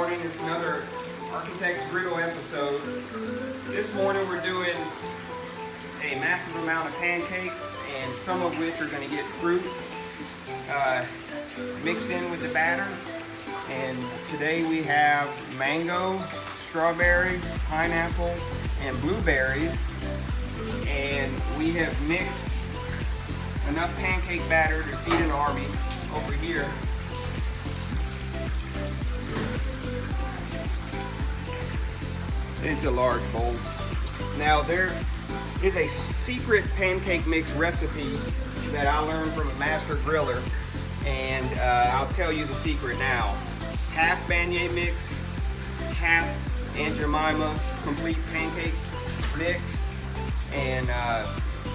morning. It's another Pancakes Griddle episode. This morning we're doing a massive amount of pancakes, and some of which are going to get fruit mixed in with the batter. And today we have mango, strawberry, pineapple, and blueberries. And we have mixed enough pancake batter to feed an army over here. It's a large bowl. Now there is a secret pancake mix recipe that I learned from a master griller, and I'll tell you the secret now. Half beignet mix, half Aunt Jemima complete pancake mix, and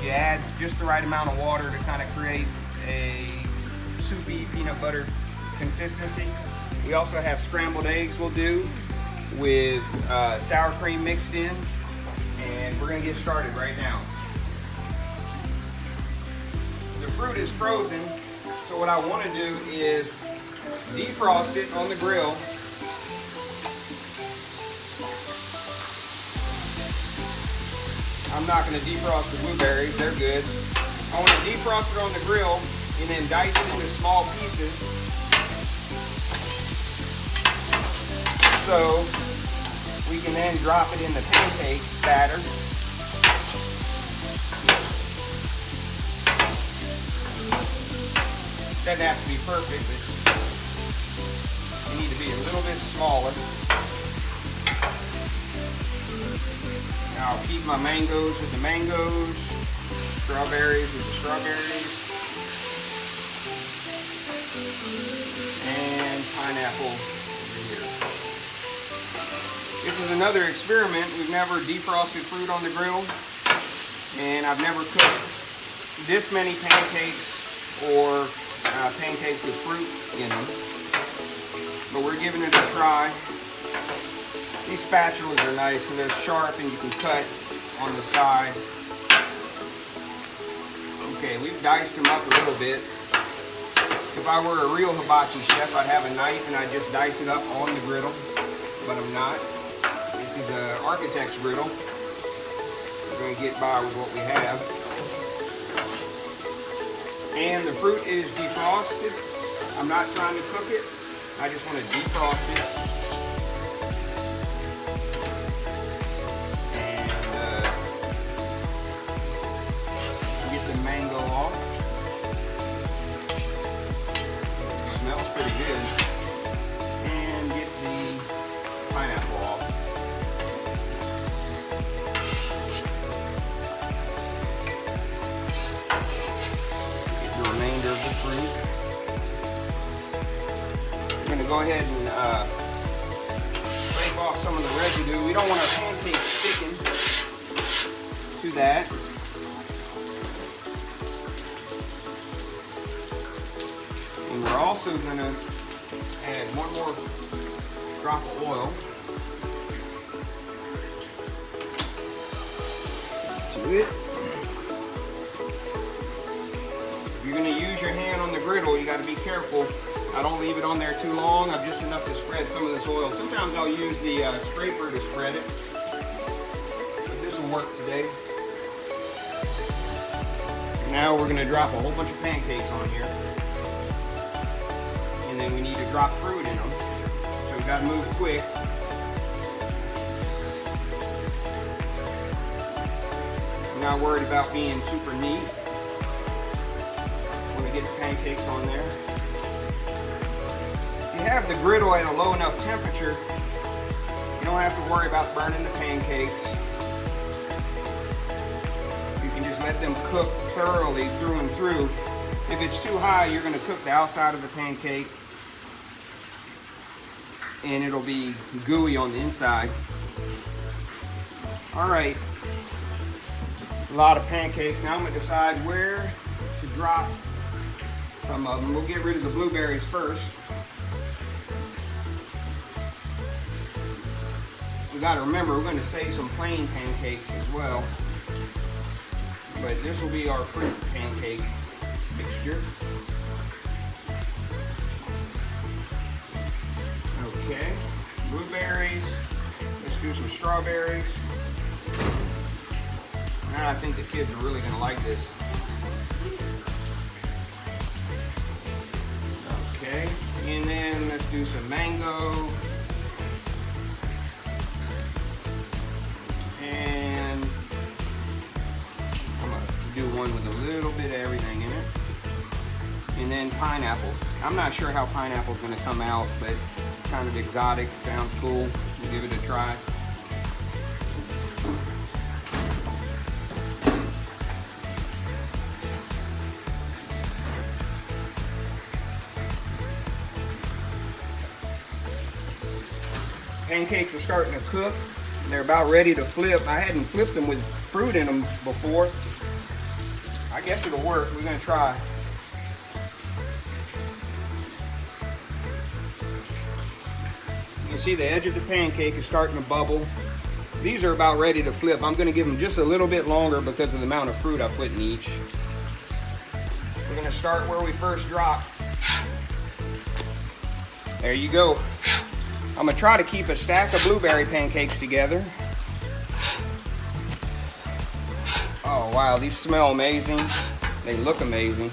you add just the right amount of water to kind of create a soupy peanut butter consistency. We also have scrambled eggs we'll do with sour cream mixed in, and we're gonna get started right now. The fruit is frozen, so what I want to do is defrost it on the grill. I'm not going to defrost the blueberries, they're good. I want to defrost it on the grill and then dice it into small pieces. So we can then drop it in the pancake batter. Doesn't have to be perfect, but you need to be a little bit smaller. Now I'll keep my mangoes with the mangoes, strawberries with the strawberries, and pineapple over here. This is another experiment. We've never defrosted fruit on the grill, and I've never cooked this many pancakes or pancakes with fruit in them, but we're giving it a try. These spatulas are nice because they're sharp and you can cut on the side. Okay, we've diced them up a little bit. If I were a real hibachi chef, I'd have a knife and I'd just dice it up on the griddle, but I'm not. This is an architect's griddle. We're going to get by with what we have. And the fruit is defrosted. I'm not trying to cook it. I just want to defrost it. And get the mango off. Smells pretty good. And get the pineapple off. Remainder of the fruit. I'm going to go ahead and scrape off some of the residue. We don't want our pancake sticking to that. And we're also going to add one more drop of oil to it. You're going to use your hand on the griddle, you got to be careful. I don't leave it on there too long. I'm just enough to spread some of this oil. Sometimes I'll use the scraper to spread it, but this will work today. Now we're going to drop a whole bunch of pancakes on here, and then we need to drop fruit in them, so we've got to move quick. I'm not worried about being super neat. Get the pancakes on there. If you have the griddle at a low enough temperature, you don't have to worry about burning the pancakes. You can just let them cook thoroughly through and through. If it's too high, you're going to cook the outside of the pancake and it'll be gooey on the inside. Alright, a lot of pancakes. Now I'm going to decide where to drop some of them. We'll get rid of the blueberries first. We got to remember we're going to save some plain pancakes as well. But this will be our fruit pancake mixture. Okay, blueberries. Let's do some strawberries. And I think the kids are really gonna like this. Okay, and then let's do some mango. And I'm gonna do one with a little bit of everything in it. And then pineapple. I'm not sure how pineapple's gonna come out, but it's kind of exotic, sounds cool. We'll give it a try. Pancakes are starting to cook. They're about ready to flip. I hadn't flipped them with fruit in them before. I guess it'll work. We're gonna try. You can see the edge of the pancake is starting to bubble. These are about ready to flip. I'm gonna give them just a little bit longer because of the amount of fruit I put in each. We're gonna start where we first dropped. There you go. I'm gonna try to keep a stack of blueberry pancakes together. Oh wow, these smell amazing. They look amazing.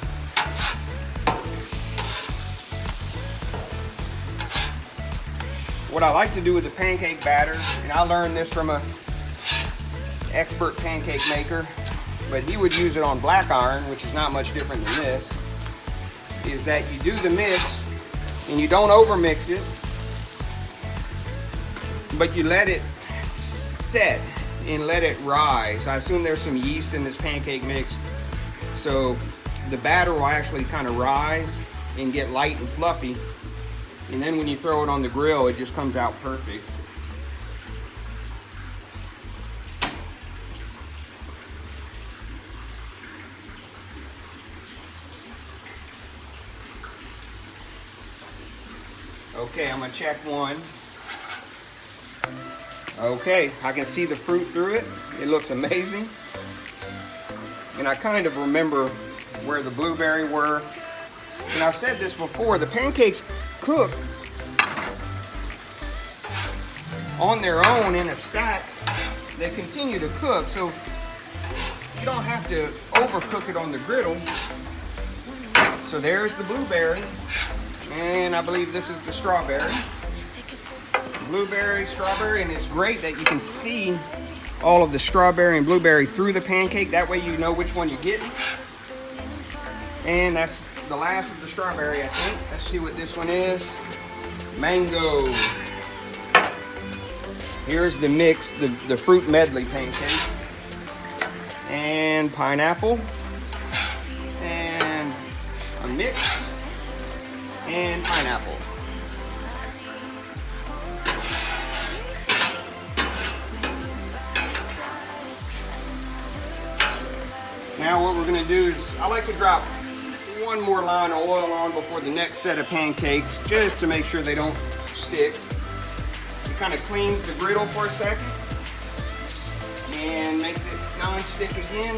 What I like to do with the pancake batter, and I learned this from a expert pancake maker, but he would use it on black iron, which is not much different than this, is that you do the mix and you don't over mix it, but you let it set and let it rise. I assume there's some yeast in this pancake mix, so the batter will actually kind of rise and get light and fluffy, and then when you throw it on the grill, it just comes out perfect. Okay, I'm gonna check one. Okay, I can see the fruit through it. It looks amazing. And I kind of remember where the blueberry were. And I've said this before, the pancakes cook on their own in a stack. They continue to cook, so you don't have to overcook it on the griddle. So there's the blueberry, and I believe this is the strawberry. Blueberry, strawberry, and it's great that you can see all of the strawberry and blueberry through the pancake. That way you know which one you're getting. And that's the last of the strawberry, I think. Let's see what this one is. Mango. Here's the mix, the fruit medley pancake. And pineapple. And a mix. And pineapple. Now what we're gonna do is, I like to drop one more line of oil on before the next set of pancakes, just to make sure they don't stick. It kind of cleans the griddle for a second and makes it non-stick again.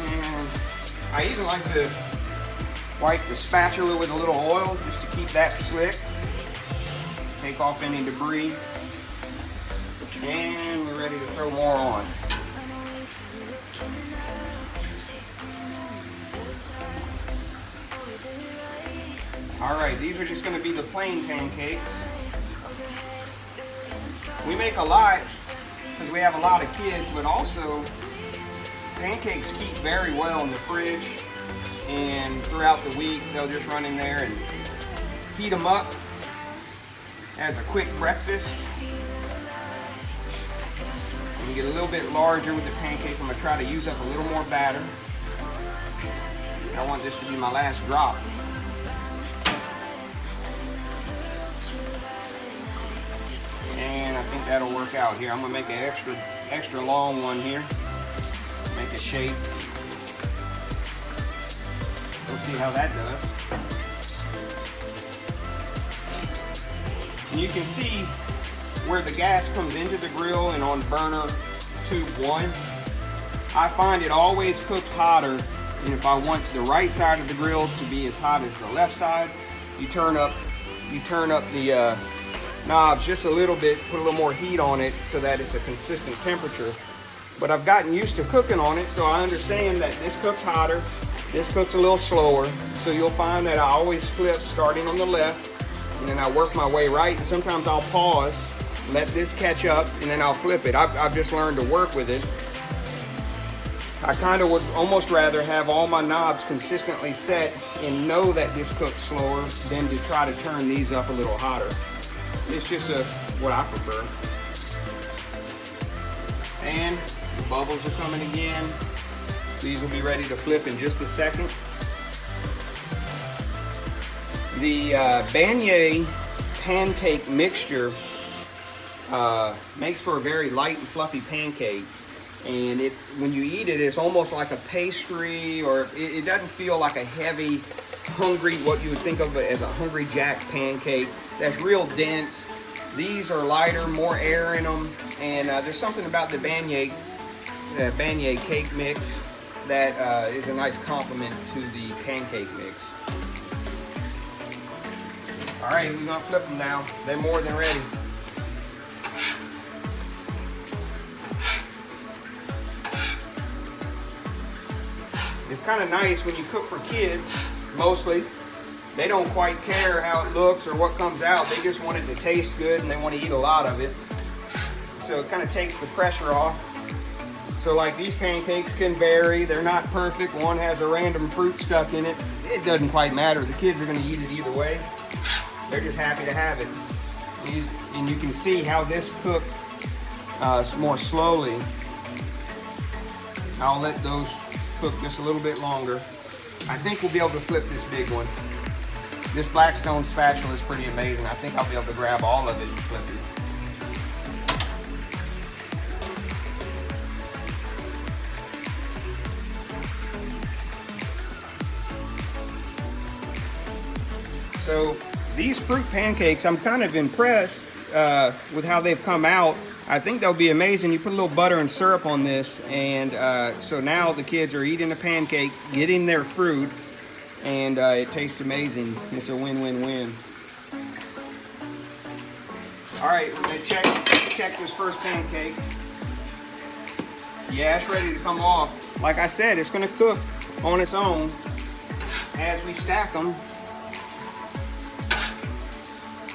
And I even like to wipe the spatula with a little oil just to keep that slick. Take off any debris. And we're ready to throw more on. Alright, these are just going to be the plain pancakes. We make a lot because we have a lot of kids, but also pancakes keep very well in the fridge, and throughout the week they'll just run in there and heat them up as a quick breakfast. And get a little bit larger with the pancakes. I'm going to try to use up a little more batter. I want this to be my last drop. And I think that'll work out here. I'm going to make an extra long one here. Make a shape. We'll see how that does. And you can see where the gas comes into the grill and on burner tube 1. I find it always cooks hotter, and if I want the right side of the grill to be as hot as the left side, you turn up the knobs just a little bit, put a little more heat on it so that it's a consistent temperature. But I've gotten used to cooking on it, so I understand that this cooks hotter, this cooks a little slower. So you'll find that I always flip starting on the left, and then I work my way right, and sometimes I'll pause, let this catch up, and then I'll flip it. I've just learned to work with it. I kind of would almost rather have all my knobs consistently set and know that this cooks slower than to try to turn these up a little hotter. It's just what I prefer. And the bubbles are coming again. These will be ready to flip in just a second. The beignet pancake mixture makes for a very light and fluffy pancake. And when you eat it, it's almost like a pastry, or it doesn't feel like a heavy, hungry, what you would think of as a Hungry Jack pancake. That's real dense. These are lighter, more air in them, and there's something about the beignet cake mix that is a nice complement to the pancake mix. All right, we're gonna flip them now. They're more than ready. It's kind of nice when you cook for kids, mostly. They don't quite care how it looks or what comes out. They just want it to taste good and they want to eat a lot of it. So it kind of takes the pressure off. So like these pancakes can vary. They're not perfect. One has a random fruit stuck in it. It doesn't quite matter. The kids are going to eat it either way. They're just happy to have it. And you can see how this cooked more slowly. I'll let those cook just a little bit longer. I think we'll be able to flip this big one. This Blackstone spatula is pretty amazing. I think I'll be able to grab all of it and flip it. So these fruit pancakes, I'm kind of impressed with how they've come out. I think they'll be amazing. You put a little butter and syrup on this, and so now the kids are eating a pancake, getting their fruit, and it tastes amazing. It's a win-win-win. All right, we're gonna check this first pancake. Yeah, it's ready to come off. Like I said, it's gonna cook on its own as we stack them.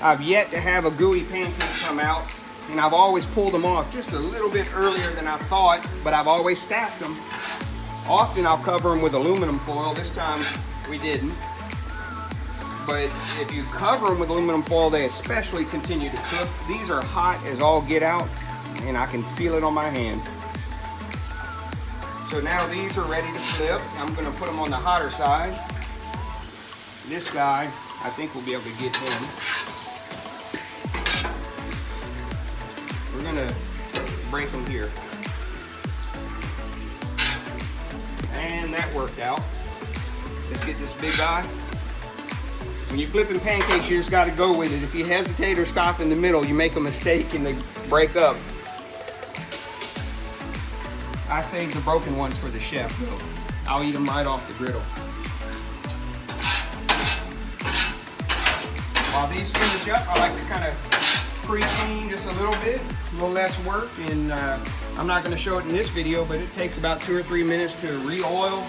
I've yet to have a gooey pancake come out, and I've always pulled them off just a little bit earlier than I thought, but I've always stacked them. Often I'll cover them with aluminum foil. This time we didn't. But if you cover them with aluminum foil, they especially continue to cook. These are hot as all get out, and I can feel it on my hand. So now these are ready to flip. I'm gonna put them on the hotter side. This guy, I think we'll be able to get him. We're gonna break them here. And that worked out. Let's get this big guy. When you're flipping pancakes, you just gotta go with it. If you hesitate or stop in the middle, you make a mistake and they break up. I saved the broken ones for the chef, though. I'll eat them right off the griddle. While these finish up, I like to kind of pre-clean just a little bit, a little less work, and I'm not going to show it in this video, but it takes about 2 or 3 minutes to re-oil,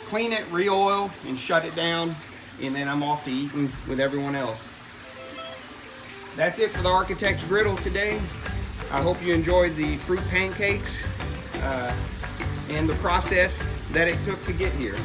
clean it, re-oil, and shut it down, and then I'm off to eating with everyone else. That's it for the Architect's Griddle today. I hope you enjoyed the fruit pancakes and the process that it took to get here.